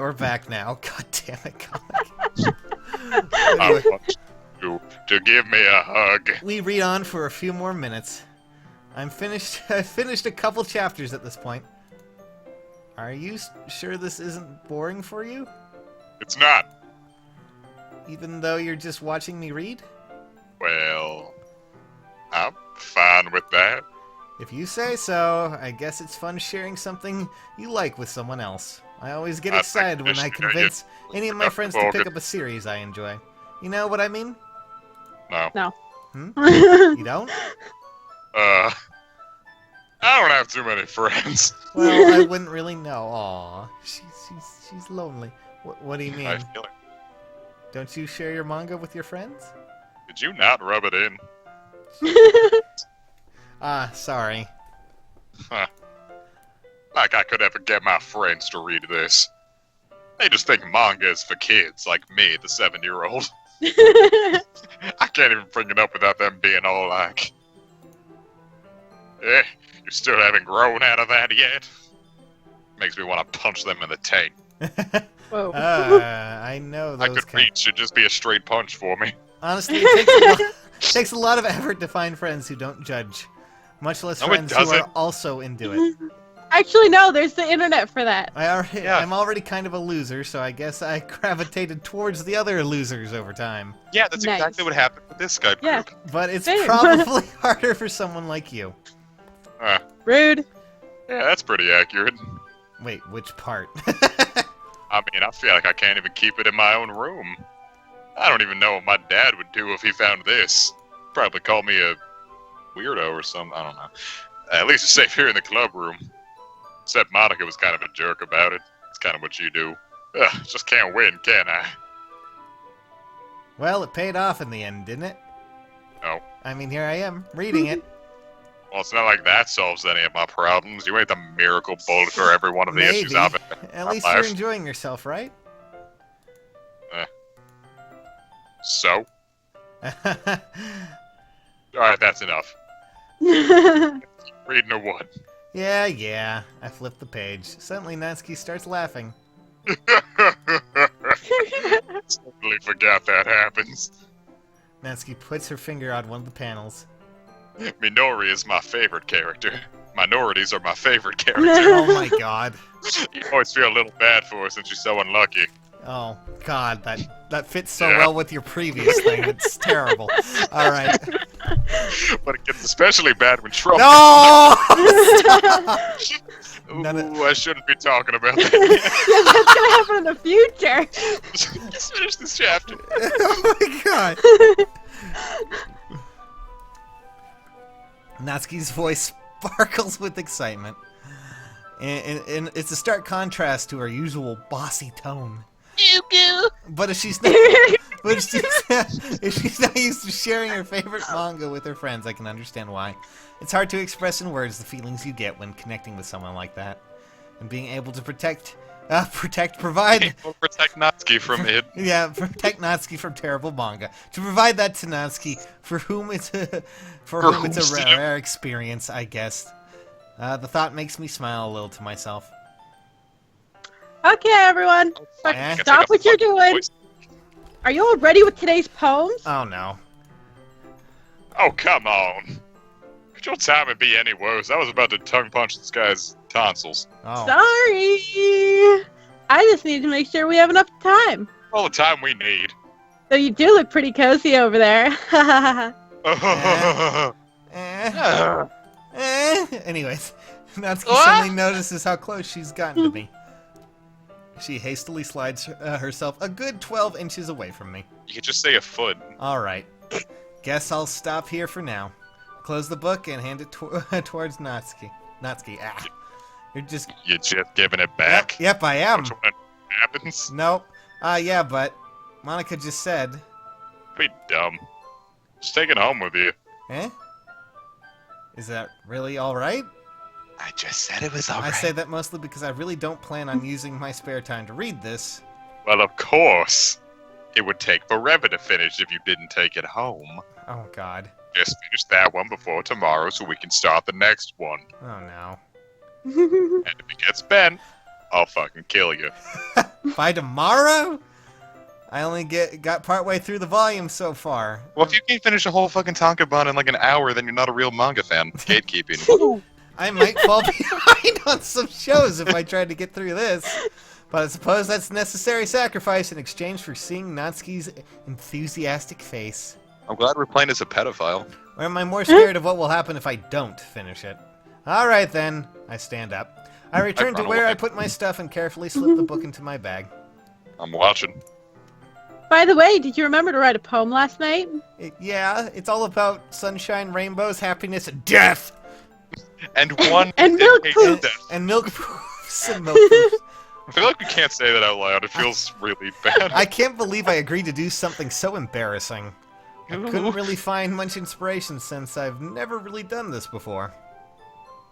We're back now. God damn it, comic. I want you to give me a hug. We read on for a few more minutes. I've finished a couple chapters at this point. Are you sure this isn't boring for you? It's not. Even though you're just watching me read? Well, I'm fine with that. If you say so, I guess it's fun sharing something you like with someone else. I always get excited when I convince any of my friends to pick up a series I enjoy. You know what I mean? No. You don't? I don't have too many friends. Well, I wouldn't really know. Aw, she's lonely. What do you mean? I feel it. Don't you share your manga with your friends? Did you not rub it in? Sorry. Huh. Like I could ever get my friends to read this. They just think manga is for kids, like me, the 7-year-old. I can't even bring it up without them being all like, "Eh, you still haven't grown out of that yet?" Makes me want to punch them in the taint. Whoa. I know those I could read should just be a straight punch for me. Honestly, it takes a lot of effort to find friends who don't judge. Much less friends who are also into it. Actually, no, there's the internet for that. I'm already kind of a loser, so I guess I gravitated towards the other losers over time. Yeah, that's Nice. exactly what happened with this Skype group. But it's Same. probably harder for someone like you. Rude. Yeah, that's pretty accurate. Wait, which part? I mean, I feel like I can't even keep it in my own room. I don't even know what my dad would do if he found this. Probably call me a weirdo or something. I don't know. At least it's safe here in the club room. Except Monica was kind of a jerk about it. It's kind of what you do. Ugh, just can't win, can I? Well, it paid off in the end, didn't it? No. I mean, here I am, reading it. Well, it's not like that solves any of my problems. You ain't the miracle bullet for every one of the issues I've had in At my least life. you're enjoying yourself, right? So? Alright, that's enough. Reading or what? Yeah. I flipped the page. Suddenly, Natsuki starts laughing. Totally forgot that happens. Natsuki puts her finger on one of the panels. Minori is my favorite character. Minorities are my favorite character. Oh my god. You always feel a little bad for her since she's so unlucky. Oh god, that fits so well with your previous thing. It's terrible. Alright. But it gets especially bad when trouble. No! Ooh, None of- I shouldn't be talking about that. Yeah, that's gonna happen in the future. Let's finish this chapter. Oh my god. Natsuki's voice sparkles with excitement. And it's a stark contrast to her usual bossy tone. But if she's not, if she's not used to sharing her favorite manga with her friends, I can understand why. It's hard to express in words the feelings you get when connecting with someone like that, and being able to provide. We'll protect Natsuki from it. Yeah, protect Natsuki from terrible manga. To provide that to Natsuki, for whom it's a rare experience, I guess. The thought makes me smile a little to myself. Okay, everyone. Stop what you're doing. Are you all ready with today's poems? Oh no. Oh, come on. Could your timing be any worse? I was about to tongue punch this guy's tonsils. Oh. Sorry. I just need to make sure we have enough time. All the time we need. So you do look pretty cozy over there. Anyways, Natsuki suddenly notices how close she's gotten to me. She hastily slides herself a good 12 inches away from me. You could just say a foot. Alright. Guess I'll stop here for now. Close the book and hand it towards Natsuki. Natsuki, You're just giving it back? Yep, I am. That's what happens. Nope. Yeah, but Monica just said. Be dumb. Just take it home with you. Eh? Is that really alright? I just said it was alright. I say that mostly because I really don't plan on using my spare time to read this. Well, of course. It would take forever to finish if you didn't take it home. Oh, God. Just finish that one before tomorrow so we can start the next one. Oh, no. And if it gets bent, I'll fucking kill you. By tomorrow? I only got partway through the volume so far. Well, if you can't finish a whole fucking tankobon in like an hour, then you're not a real manga fan. Gatekeeping. I might fall behind on some shows if I tried to get through this. But I suppose that's necessary sacrifice in exchange for seeing Natsuki's enthusiastic face. I'm glad we're playing as a pedophile. Or am I more scared of what will happen if I don't finish it? Alright then. I stand up. I return to where I put my stuff and carefully slip the book into my bag. I'm watching. By the way, did you remember to write a poem last night? Yeah, it's all about sunshine, rainbows, happiness, and death! And one And milk poofs. And milk poofs and milk poofs. I feel like we can't say that out loud. It feels really bad. I can't believe I agreed to do something so embarrassing. I couldn't really find much inspiration since I've never really done this before.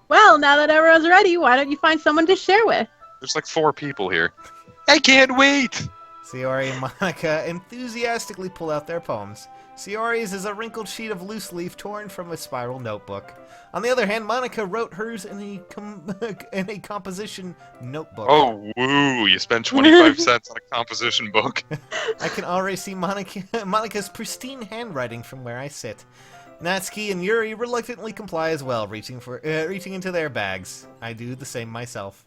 Well, now that everyone's ready, why don't you find someone to share with? There's like 4 people here. I can't wait! Sayori and Monica enthusiastically pull out their poems. Sayori's is a wrinkled sheet of loose leaf torn from a spiral notebook. On the other hand, Monica wrote hers in a composition notebook. Oh, woo! You spent 25 cents on a composition book. I can already see Monica's pristine handwriting from where I sit. Natsuki and Yuri reluctantly comply as well, reaching into their bags. I do the same myself.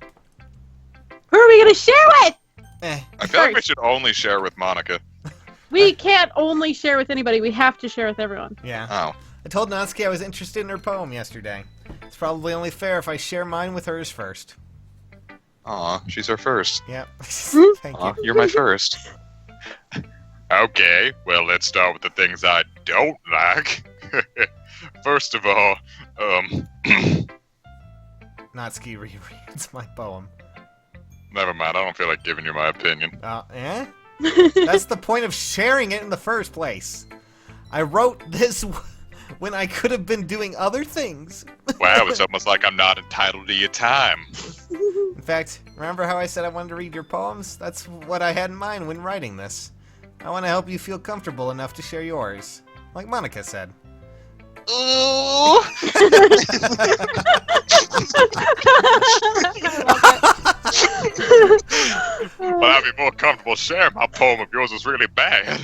Who are we gonna share with? I feel like we should only share with Monica. We can't only share with anybody. We have to share with everyone. Yeah. Oh. I told Natsuki I was interested in her poem yesterday. It's probably only fair if I share mine with hers first. Aw, she's our first. Yep. Thank Aw, you. you're my first. Okay, well, let's start with the things I don't like. First of all, Natsuki rereads my poem. never mind, I don't feel like giving you my opinion. Eh? That's the point of sharing it in the first place. I wrote this when I could have been doing other things. Wow, it's almost like I'm not entitled to your time. In fact, remember how I said I wanted to read your poems? That's what I had in mind when writing this. I want to help you feel comfortable enough to share yours. Like Monica said. Ooh. But I'd be more comfortable sharing my poem if yours was really bad.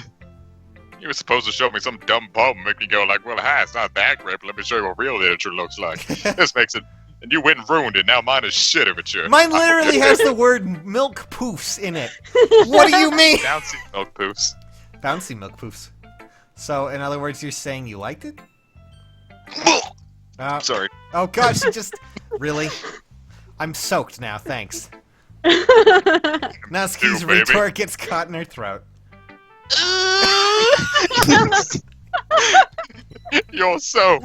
You were supposed to show me some dumb poem and make me go like, well, hi, it's not that great, but let me show you what real literature looks like. This makes it... And you went and ruined it. Now mine is shit of a church. Mine literally has the word milk poofs in it. What do you mean? Bouncy milk poofs. Bouncy milk poofs. So, in other words, you're saying you liked it? Sorry. Oh gosh, you just... Really? I'm soaked now, thanks. Natsuki's retort gets caught in her throat. You're so...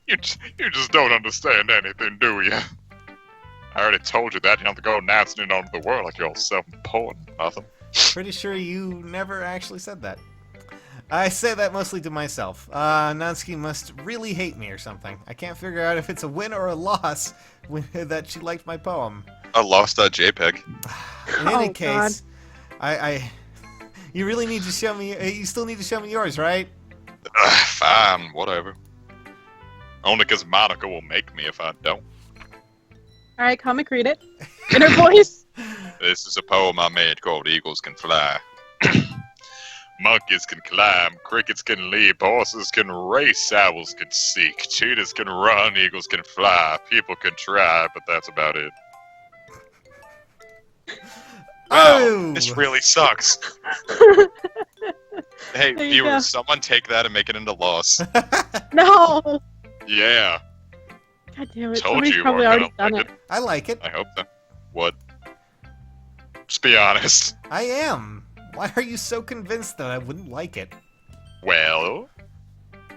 You just don't understand anything, do you? I already told you that. You don't have to go announcing it onto the world like you're all self-important or nothing. Pretty sure you never actually said that. I say that mostly to myself. Natsuki must really hate me or something. I can't figure out if it's a win or a loss that she liked my poem. I lost that JPEG. In any case, you really need to show me. You still need to show me yours, right? Fine, whatever. Only because Monica will make me if I don't. Alright, comic, read it. In her voice. This is a poem I made called Eagles Can Fly. Monkeys can climb, crickets can leap, horses can race, owls can seek, cheetahs can run, eagles can fly, people can try, but that's about it. Wow, Oh! this really sucks. Hey, There you go. viewers, someone take that and make it into loss. No! Yeah, God damn it. told Somebody's you you probably weren't already gonna done like it. it. I like it. I hope so. What? Just be honest. I am. Why are you so convinced that I wouldn't like it? Well,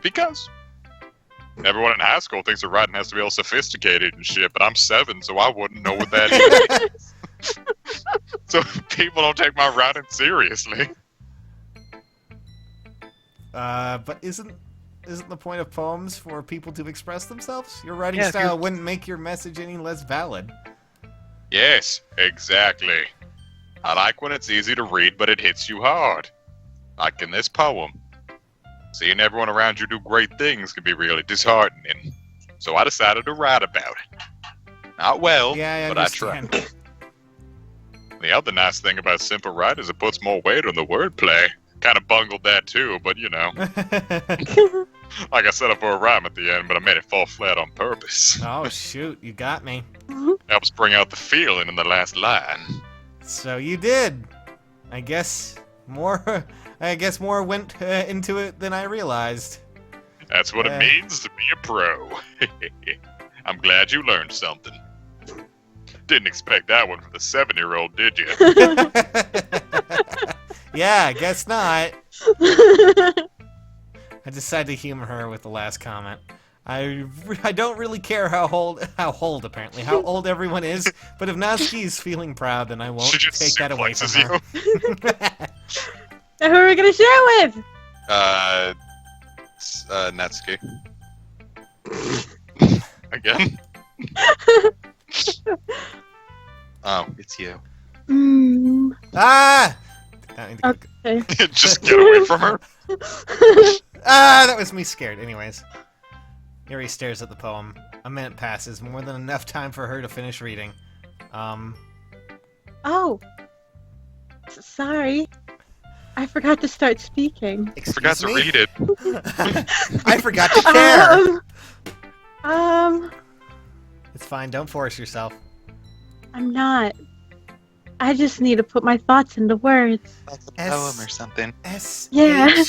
because everyone in high school thinks that writing has to be all sophisticated and shit, but I'm 7, so I wouldn't know what that is. So people don't take my writing seriously. But isn't the point of poems for people to express themselves? Your writing Yeah, style wouldn't make your message any less valid. Yes, exactly. I like when it's easy to read, but it hits you hard. Like in this poem. Seeing everyone around you do great things can be really disheartening. So I decided to write about it. Not well, Yeah, I but I try. understand. The other nice thing about Simple Right is it puts more weight on the wordplay. Kind of bungled that too, but you know. Like I set up for a rhyme at the end, but I made it fall flat on purpose. Oh, shoot. You got me. Helps bring out the feeling in the last line. So you did. I guess more went into it than I realized. That's what it means to be a pro. I'm glad you learned something. Didn't expect that one from the 7-year-old, did you? Yeah, I guess not. I decided to humor her with the last comment. I don't really care how old everyone is, but if Natsuki is feeling proud, then I won't take that away from her. Now who are we gonna share with? Natsuki. Again? Oh, it's you. Ah! Okay. Just get away from her. Ah, that was me scared. Anyways. Yuri stares at the poem. A minute passes, more than enough time for her to finish reading. Oh. Sorry. I forgot to start speaking. I forgot to read it. I forgot to care. It's fine, don't force yourself. I'm not. I just need to put my thoughts into words. Like a poem or something. Yeah.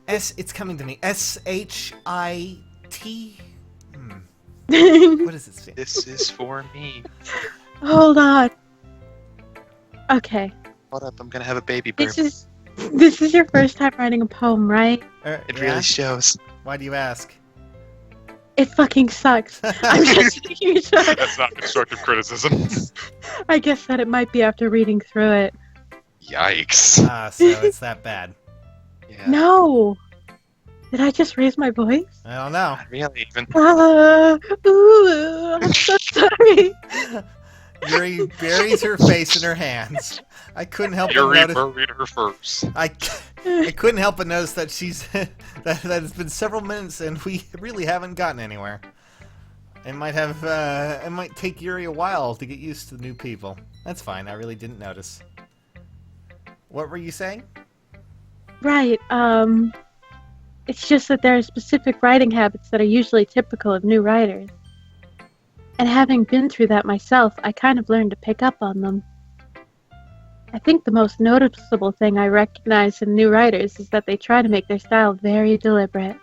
It's coming to me. S-H-I-T? What does it say? This is for me. Hold on. Okay. Hold up, I'm gonna have a baby burp. This is your first time writing a poem, right? It really shows. Why do you ask? It fucking sucks. I'm just making sure. That's not constructive criticism. I guess that it might be after reading through it. Yikes. So it's that bad. Yeah. No! Did I just raise my voice? I don't know. Not really, even. I'm so sorry. Yuri buries her face in her hands. I couldn't help but Yuri notice. buried her first. I couldn't help but notice that she's that it's been several minutes and we really haven't gotten anywhere. It might take Yuri a while to get used to the new people. That's fine. I really didn't notice. What were you saying? Right, it's just that there are specific writing habits that are usually typical of new writers. And having been through that myself, I kind of learned to pick up on them. I think the most noticeable thing I recognize in new writers is that they try to make their style very deliberate.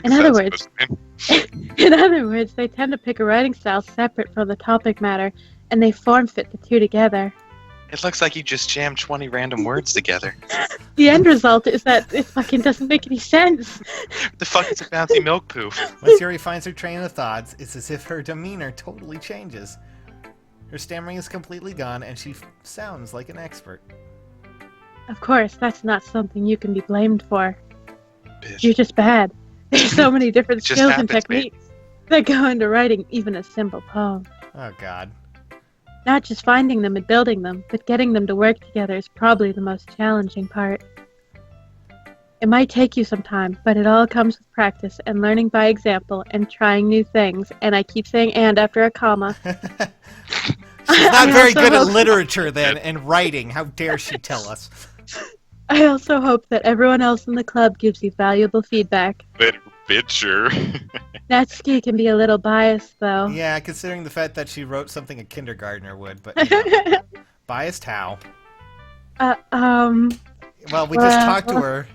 In other words, they tend to pick a writing style separate from the topic matter, and they form-fit the two together. It looks like you just jammed 20 random words together. The end result is that it fucking doesn't make any sense. What the fuck is a bouncy milk poo? Once Yuri finds her train of thoughts, it's as if her demeanor totally changes. Her stammering is completely gone, and she sounds like an expert. Of course, that's not something you can be blamed for. Bitch. You're just bad. There's so many different It just skills and happens, techniques that go into writing even a simple poem. Oh, God. Not just finding them and building them, but getting them to work together is probably the most challenging part. It might take you some time, but it all comes with practice and learning by example and trying new things. And I keep saying "and" after a comma. She's not very good at literature, then, and writing. How dare she tell us? I also hope that everyone else in the club gives you valuable feedback. Bitcher. Natsuki can be a little biased, though. Yeah, considering the fact that she wrote something a kindergartner would, but, you know. Biased how? Well, we just talked to her.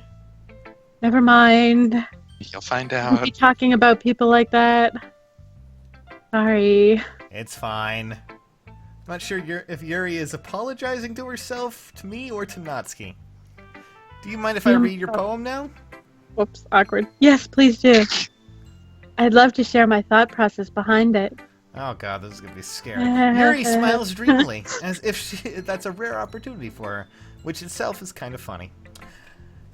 Never mind. You'll find Don't out. be talking about people like that. Sorry. It's fine. I'm not sure if Yuri is apologizing to herself, to me, or to Natsuki. Do you mind if I read your poem now? Whoops, awkward. Yes, please do. I'd love to share my thought process behind it. Oh god, this is gonna be scary. Yuri smiles dreamily, as if that's a rare opportunity for her, which itself is kind of funny.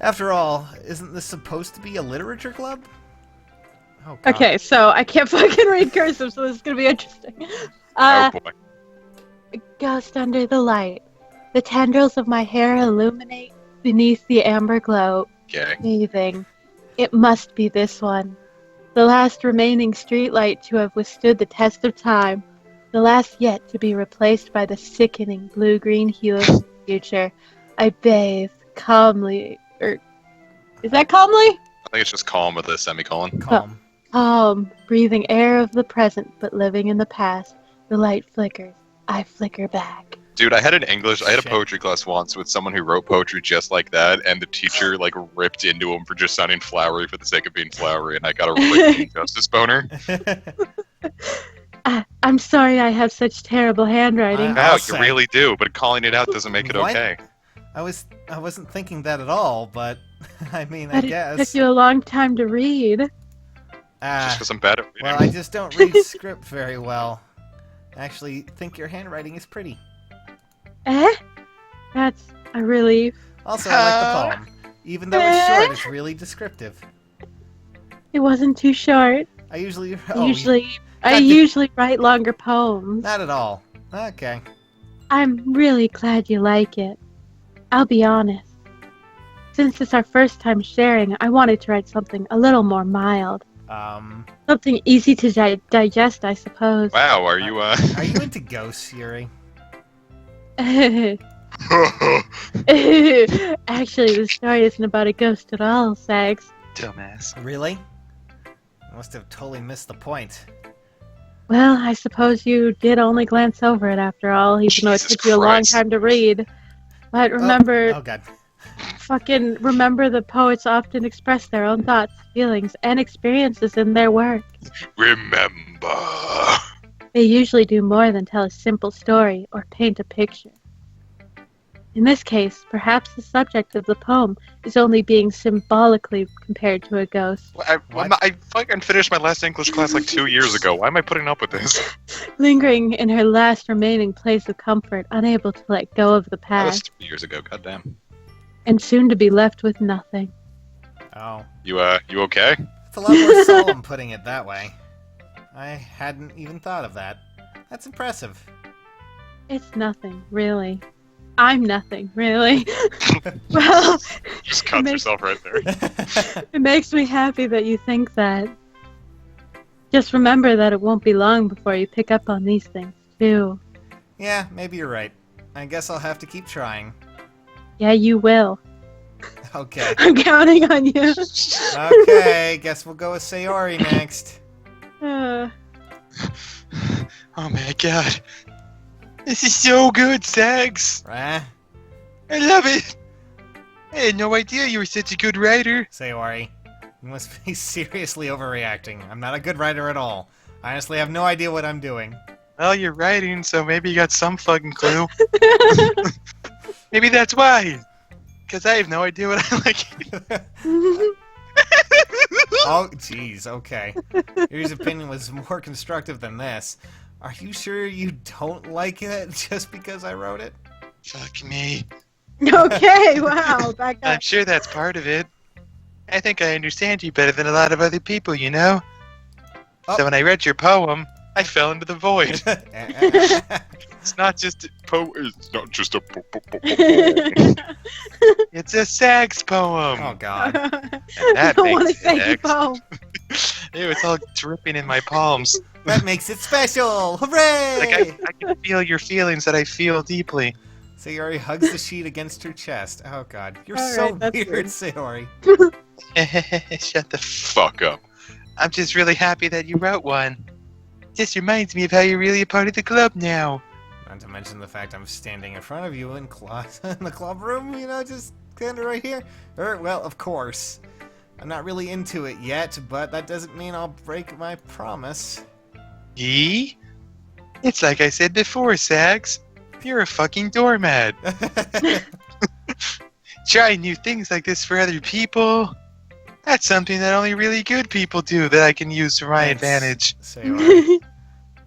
After all, isn't this supposed to be a literature club? Oh god. Okay, so I can't fucking read cursive, so this is gonna be interesting. Oh boy. Ghost under the light. The tendrils of my hair illuminate beneath the amber glow. Okay. Bathing. It must be this one. The last remaining streetlight to have withstood the test of time. The last yet to be replaced by the sickening blue-green hue of the future. I bathe calmly. Is that calmly? I think it's just calm with a semicolon. Calm. Calm, breathing air of the present, but living in the past. The light flickers. I flicker back. Dude, I had a Shit. poetry class once with someone who wrote poetry just like that, and the teacher like ripped into him for just sounding flowery for the sake of being flowery, and I got a raging justice boner. I'm sorry I have such terrible handwriting. Wow, you say. really do, but calling it out doesn't make it What? okay. I wasn't thinking that at all, but I mean, I But it guess. took you a long time to read. Just because I'm bad at reading. Well, I just don't read script very well. I actually think your handwriting is pretty. Eh? That's a relief. Also, I like the poem. Even though it's short, it's really descriptive. It wasn't too short. I usually... I Oh, usually write longer poems. not at all. Okay. I'm really glad you like it. I'll be honest. Since it's our first time sharing, I wanted to write something a little more mild. Something easy to digest, I suppose. Wow, are you Are you into ghosts, Yuri? Actually, the story isn't about a ghost at all, Sags. dumbass? Really? I must have totally missed the point. Well, I suppose you did only glance over it after all, even though it Jesus took you a long Christ. time to read. But remember, Oh god. remember the poets often express their own thoughts, feelings, and experiences in their work. Remember. They usually do more than tell a simple story or paint a picture. In this case, perhaps the subject of the poem is only being symbolically compared to a ghost, I fucking finished my last English class like 2 years ago. Why am I putting up with this? lingering in her last remaining place of comfort, unable to let go of the That was past, 3 years ago, goddamn. and soon to be left with nothing. Oh. You okay? It's a lot more solemn putting it that way. I hadn't even thought of that. That's impressive. It's nothing, really. I'm nothing, really. Well, Just cut makes- yourself right there. it makes me happy that you think that. Just remember that it won't be long before you pick up on these things, too. Yeah, maybe you're right. I guess I'll have to keep trying. Yeah, you will. Okay. I'm counting on you. Okay, guess we'll go with Sayori next. Uh, Oh my god. This is so good, Sags. Right? I love it. I had no idea you were such a good writer. Sayori, you must be seriously overreacting. I'm not a good writer at all. I honestly have no idea what I'm doing. Well, you're writing, so maybe you got some fucking clue. Maybe that's why. Because I have no idea what I like. Oh, jeez, okay. Yuri's opinion was more constructive than this. Are you sure you don't like it just because I wrote it? Fuck me. okay, wow, back I'm up. sure that's part of it. I think I understand you better than a lot of other people, you know? Oh. So when I read your poem, I fell into the void. It's not just a It's not just a It's a sax poem. Oh, God. And that I don't want to makes say it you X. poem. Ew, it's all dripping in my palms. That makes it special! Hooray! Like I can feel your feelings that I feel deeply. Sayori hugs the sheet against her chest. Oh, God. You're All so right, that's weird, weird. Sayori. Shut the fuck up. I'm just really happy that you wrote one. Just reminds me of how you're really a part of the club now. Not to mention the fact I'm standing in front of you in the club room, you know, just kind of right here. Well, of course. I'm not really into it yet, but that doesn't mean I'll break my promise. Yee? It's like I said before, Sags. You're a fucking doormat. Trying new things like this for other people. That's something that only really good people do that I can use to my Thanks, advantage. Sayori.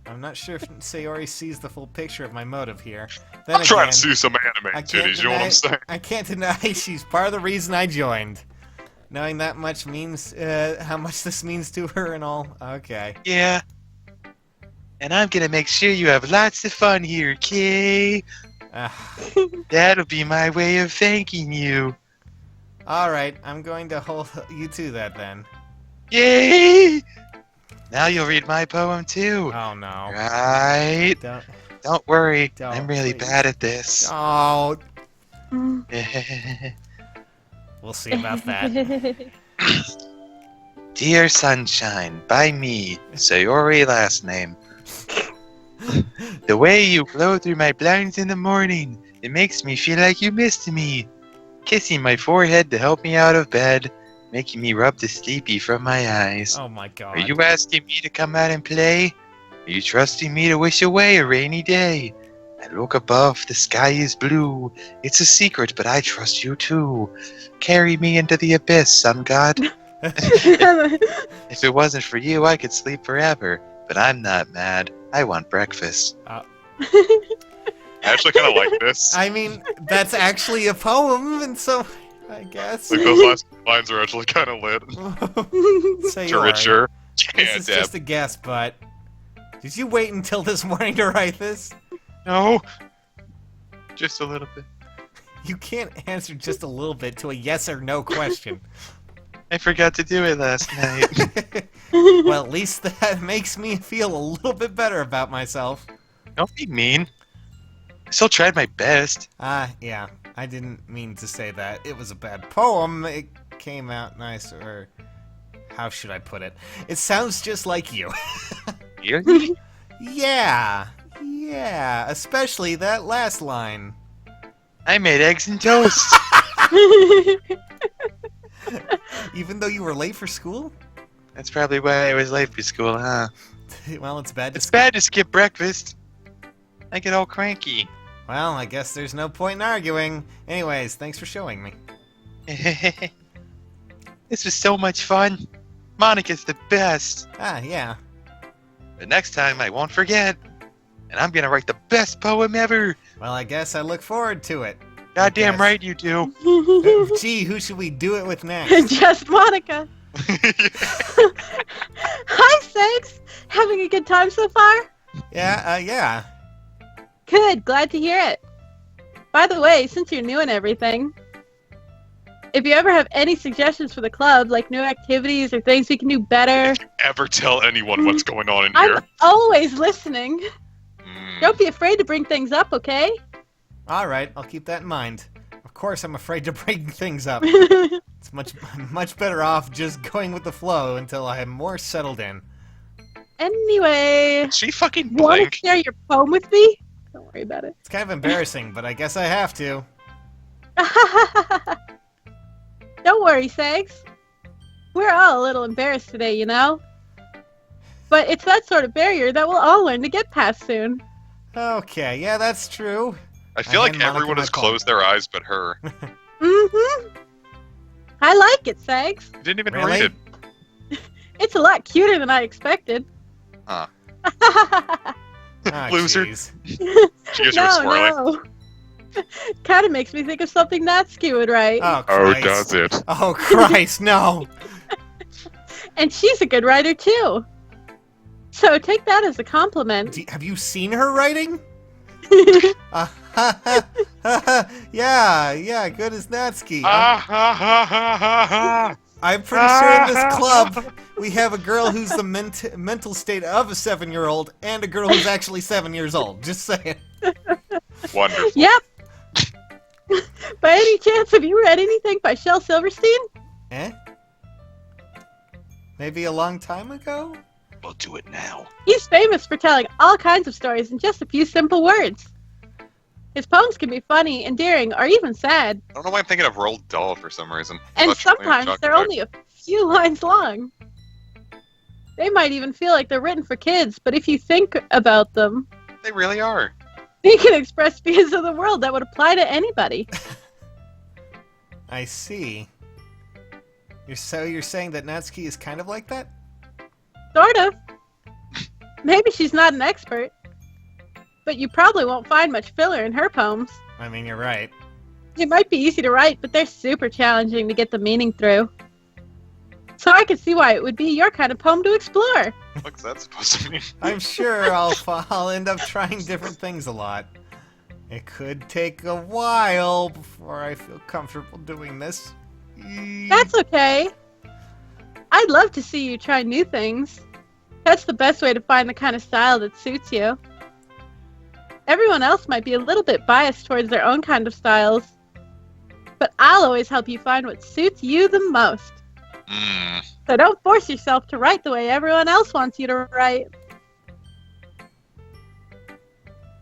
I'm not sure if Sayori sees the full picture of my motive here. Then I'm trying again, to see some anime I can't titties, you know what I'm saying? I can't deny she's part of the reason I joined. Knowing that much means how much this means to her and all. Okay. Yeah. And I'm gonna make sure you have lots of fun here, Kay. That'll be my way of thanking you. Alright, I'm going to hold you to that then. Yay! Now you'll read my poem too. Oh no. Right? Don't worry. Don't, I'm really please. bad at this. Oh, Mm. we'll see about that. Dear Sunshine, by me, Sayori last name. The way you blow through my blinds in the morning, it makes me feel like you missed me. Kissing my forehead to help me out of bed, making me rub the sleepy from my eyes. Oh my god. Are you asking me to come out and play? Are you trusting me to wish away a rainy day? I look above, the sky is blue. It's a secret, but I trust you too. Carry me into the abyss, sun god. If it wasn't for you, I could sleep forever. But I'm not mad. I want breakfast. I actually kind of like this. I mean, that's actually a poem, and so I guess. Like those last lines are actually kind of lit. Sure. Yeah, This is Deb. just a guess, but did you wait until this morning to write this? No. Just a little bit. You can't answer just a little bit to a yes or no question. I forgot to do it last night. Well, at least that makes me feel a little bit better about myself. Don't be mean. I still tried my best. Yeah. I didn't mean to say that. It was a bad poem. It came out nice, or how should I put it? It sounds just like you. Really? Yeah, especially that last line. I made eggs and toast. Even though you were late for school? That's probably why I was late for school, huh? Well, it's bad to It's bad to skip breakfast. I get all cranky. Well, I guess there's no point in arguing. Anyways, thanks for showing me. This was so much fun. Monica's the best. Yeah. But next time I won't forget. And I'm gonna write the best poem ever. Well, I guess I look forward to it. Goddamn Yes. right you do. Gee, who should we do it with next? Just Monica. Hi, Sex. Having a good time so far? Yeah. Good. Glad to hear it. By the way, since you're new and everything, if you ever have any suggestions for the club, like new activities or things we can do better, Ever tell anyone what's going on in I'm here? always listening. Mm. Don't be afraid to bring things up, okay? Alright, I'll keep that in mind. Of course, I'm afraid to bring things up. It's much better off just going with the flow until I am more settled in. Anyway, She fucking want blink. to share your poem with me? Don't worry about it. It's kind of embarrassing, but I guess I have to. Don't worry, Sags. We're all a little embarrassed today, you know? But it's that sort of barrier that we'll all learn to get past soon. Okay, yeah, that's true. I feel I like hand Monica everyone my has phone. closed their eyes but her. Mm-hmm. I like it, Sags. You didn't even Really? read it. It's a lot cuter than I expected. Huh. Ah, Loser. jeez. She gives you a swirly. No. Kind of makes me think of something Natsuki would write. Oh, Oh, Christ. does it? Oh, Christ, no. And she's a good writer, too. So take that as a compliment. Have you seen her writing? Yeah, good as Natsuki. Ha ha ha ha ha ha! I'm pretty sure in this club we have a girl who's the mental state of a 7-year-old and a girl who's actually 7 years old. Just saying. Wonderful. Yep. By any chance, have you read anything by Shel Silverstein? Eh? Maybe a long time ago? We'll do it now. He's famous for telling all kinds of stories in just a few simple words. His poems can be funny, endearing, or even sad. I don't know why I'm thinking of Roald Dahl for some reason. And Thought you were sometimes talking they're about- only a few lines long. They might even feel like they're written for kids, but if you think about them, They really are. they can express views of the world that would apply to anybody. I see. You're saying that Natsuki is kind of like that? Sort of. Maybe she's not an expert, but you probably won't find much filler in her poems. I mean, you're right. They might be easy to write, but they're super challenging to get the meaning through. So I can see why it would be your kind of poem to explore. What's that supposed to mean? I'm sure I'll end up trying different things a lot. It could take a while before I feel comfortable doing this. That's okay. I'd love to see you try new things. That's the best way to find the kind of style that suits you. Everyone else might be a little bit biased towards their own kind of styles, but I'll always help you find what suits you the most. So don't force yourself to write the way everyone else wants you to write.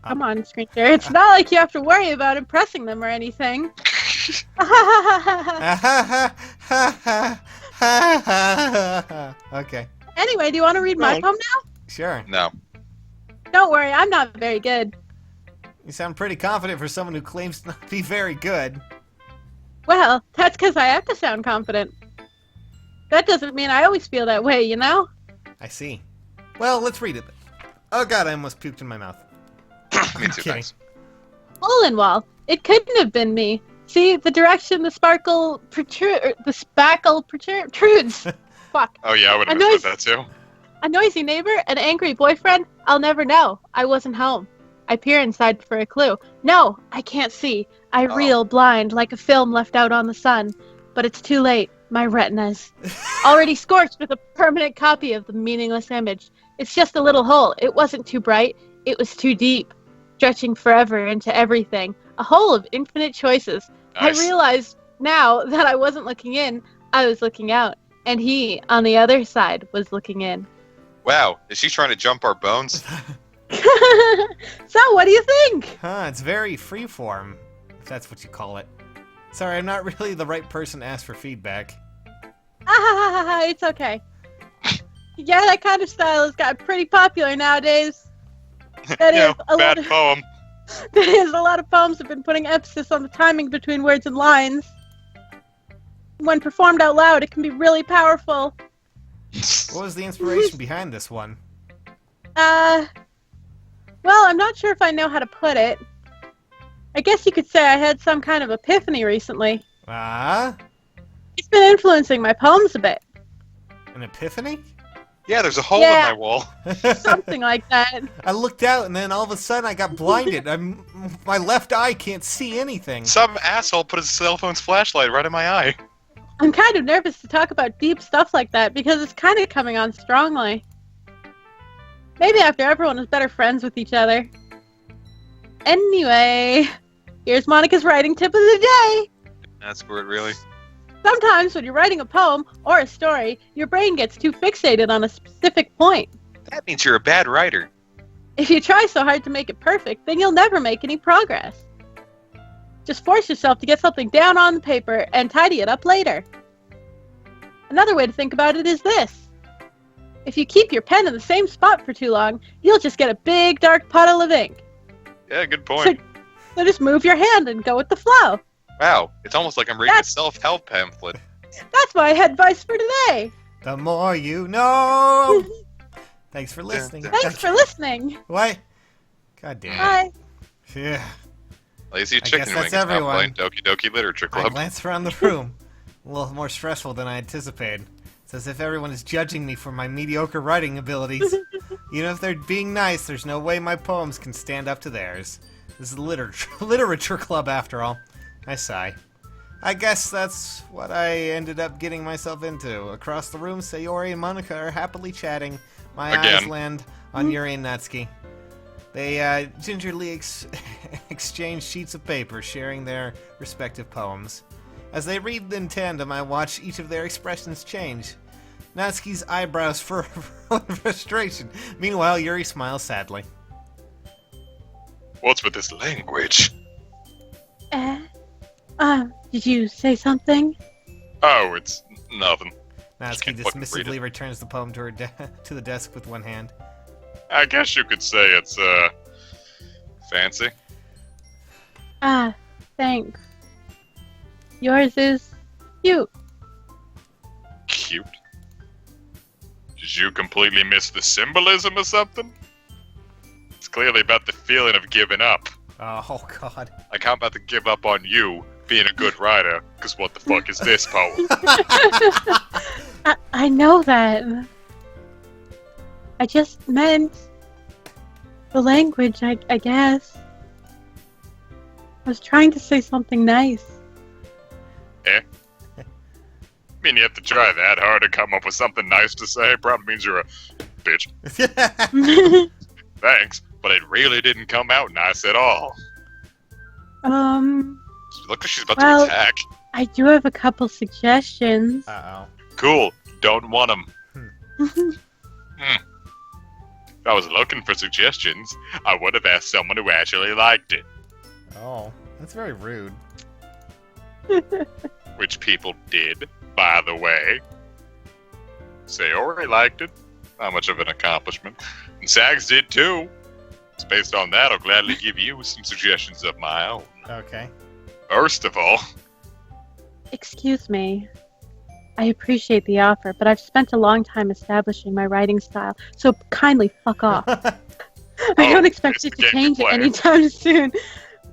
Come on, Screen Share. It's not like you have to worry about impressing them or anything. Okay. Anyway, do you want to read my poem now? Sure. No. Don't worry, I'm not very good. You sound pretty confident for someone who claims not to be very good. Well, that's because I have to sound confident. That doesn't mean I always feel that way, you know? I see. Well, let's read it. Oh god, I almost puked in my mouth. Me too, kidding. thanks. Hole in wall. It couldn't have been me. See, the direction the spackle protrudes. Fuck. Oh yeah, I would have I missed know that too. A noisy neighbor, an angry boyfriend, I'll never know. I wasn't home. I peer inside for a clue. No, I can't see. I reel blind like a film left out on the sun. But it's too late. My retina's already scorched with a permanent copy of the meaningless image. It's just a little hole. It wasn't too bright. It was too deep, stretching forever into everything. A hole of infinite choices. Nice. I realize now that I wasn't looking in, I was looking out. And he, on the other side, was looking in. Wow, is she trying to jump our bones? So, what do you think? Huh, it's very freeform, if that's what you call it. Sorry, I'm not really the right person to ask for feedback. It's okay. Yeah, that kind of style has got pretty popular nowadays. That is a bad lot. poem. That is, a lot of poems have been putting emphasis on the timing between words and lines. When performed out loud, it can be really powerful. What was the inspiration behind this one? Well, I'm not sure if I know how to put it. I guess you could say I had some kind of epiphany recently. It's been influencing my poems a bit. An epiphany? Yeah, there's a hole Yeah. in my wall. Something like that. I looked out and then all of a sudden I got blinded. My left eye can't see anything. Some asshole put his cell phone's flashlight right in my eye. I'm kind of nervous to talk about deep stuff like that because it's kind of coming on strongly. Maybe after everyone is better friends with each other. Anyway, here's Monica's writing tip of the day. That's weird, really. Sometimes when you're writing a poem or a story, your brain gets too fixated on a specific point. That means you're a bad writer. If you try so hard to make it perfect, then you'll never make any progress. Just force yourself to get something down on the paper and tidy it up later. Another way to think about it is this. If you keep your pen in the same spot for too long, you'll just get a big dark puddle of ink. Yeah, good point. So just move your hand and go with the flow. Wow, it's almost like I'm reading a self-help pamphlet. That's my advice for today. The more you know. Thanks for listening. Thanks for listening. What? God damn. Bye. Yeah. Lazy I chicken guess wing that's is now everyone. playing Doki Doki Literature I Club. glanced around the room. A little more stressful than I anticipated. It's as if everyone is judging me for my mediocre writing abilities. Even if they're being nice, there's no way my poems can stand up to theirs. This is a literature club after all. I sigh. I guess that's what I ended up getting myself into. Across the room, Sayori and Monica are happily chatting. My eyes land on Yuri and Natsuki. They gingerly exchange sheets of paper, sharing their respective poems. As they read in tandem, I watch each of their expressions change. Natsuki's eyebrows furrow in frustration. Meanwhile, Yuri smiles sadly. What's with this language? Did you say something? Oh, it's nothing. Natsuki can't fucking read dismissively returns the poem to her to the desk with one hand. I guess you could say it's, fancy. Thanks. Yours is cute. Cute. Did you completely miss the symbolism or something? It's clearly about the feeling of giving up. Oh, God. Like, I'm about to give up on you being a good writer, because what the fuck is this poem? I know that. I just meant the language, I guess. I was trying to say something nice. I mean, you have to try that hard to come up with something nice to say. Probably means you're a bitch. Thanks, but it really didn't come out nice at all. Look like she's about to attack. I do have a couple suggestions. Uh-oh. Cool. Don't want them. If I was looking for suggestions, I would have asked someone who actually liked it. Oh, that's very rude. Which people did, by the way. Sayori liked it. Not much of an accomplishment. And Sags did too. So based on that, I'll gladly give you some suggestions of my own. Okay. First of all... Excuse me. I appreciate the offer, but I've spent a long time establishing my writing style, so kindly fuck off. I don't expect it to change it anytime soon.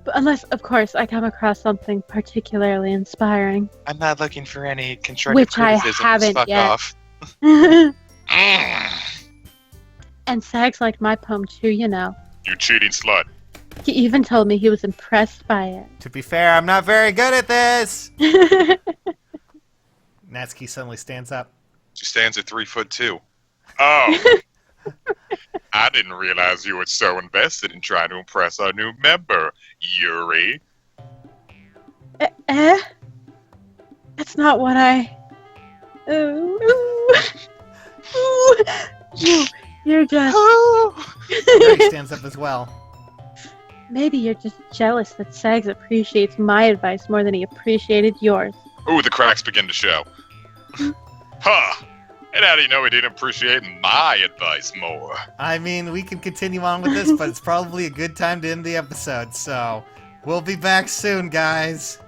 But unless, of course, I come across something particularly inspiring. I'm not looking for any constructive criticism. Which I haven't fuck yet. Off. And Sags liked my poem too, you know. You cheating slut. He even told me he was impressed by it. To be fair, I'm not very good at this. Natsuki suddenly stands up. She stands at 3'2". Oh. I didn't realize you were so invested in trying to impress our new member, Yuri. That's not what I... You're just... Yuri stands up as well. Maybe you're just jealous that Sags appreciates my advice more than he appreciated yours. Ooh, the cracks begin to show. Huh. And how do you know he didn't appreciate my advice more? I mean, we can continue on with this, but it's probably a good time to end the episode, so we'll be back soon, guys.